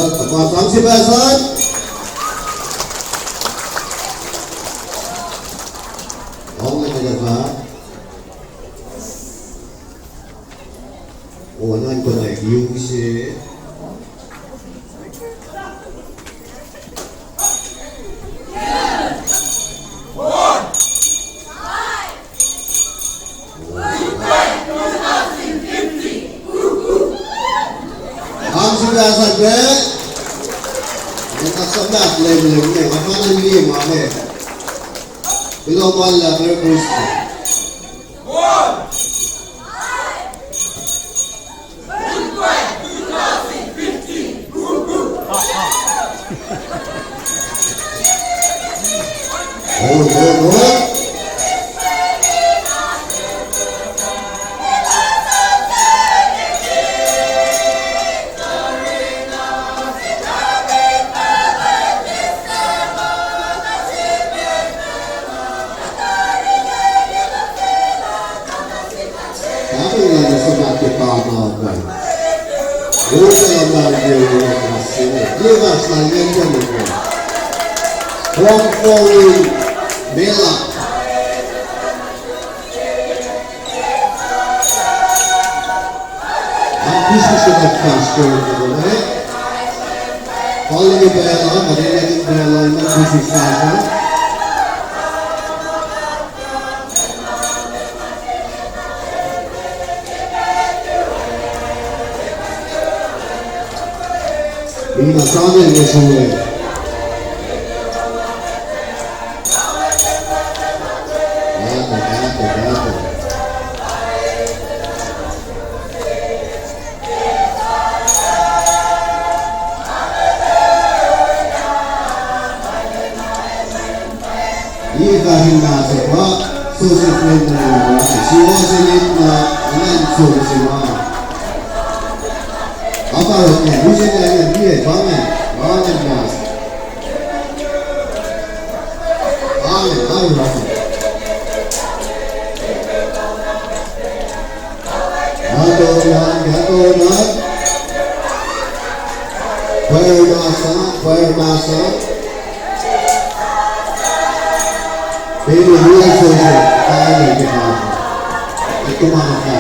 Tepat 30 pesan. Ông lên được hả? 원한 권의 이용시 Sampai kita sebelah level ni, makanan ni mana? Bila malam berkus. Oh. Bela Aku sudah transfer dulu. Kalau ni bela, ada lagi bela yang khusus saja. Ini sana yang semua. Dahil nasa pa, social friend na naman. Siwa silit na inan sila. Aparot niya, busin na yan, diye, bangan mas. Bangan. Gatoran. Fire masa. Pero real social, kaya kita. Ito mga ka.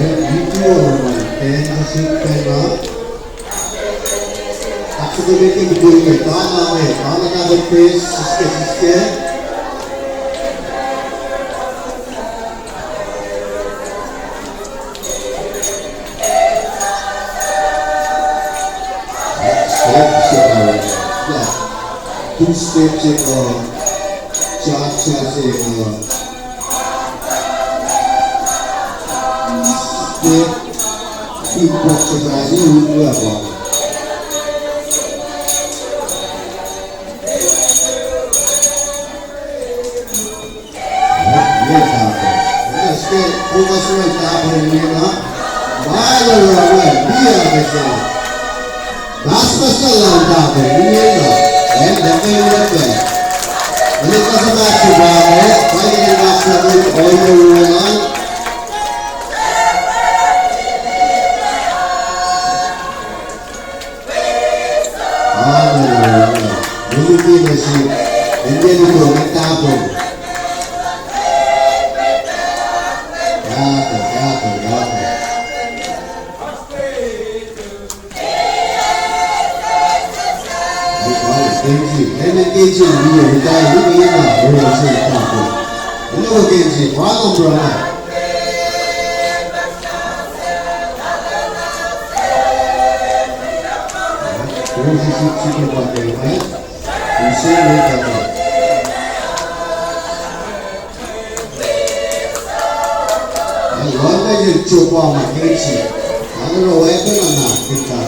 Video naman, 10 to 6 na. Accelerating the building, tama na mag-press, siske. Two steps cha-cha step beatbox exercise ini apa? Step focus on top ini lah. Baik dia betul. Basta lang dapat ini lah. And the thing with that, when it doesn't matter about it, fighting it up all the way. Ini masih menjadi pengetahuan. Genji, dia berkata ini orang sesuatu. Ini Genji, mana berapa? Posisi kita pakai, usia mereka. Kalau kita coba makan Genji, kalau orang itu nak kita.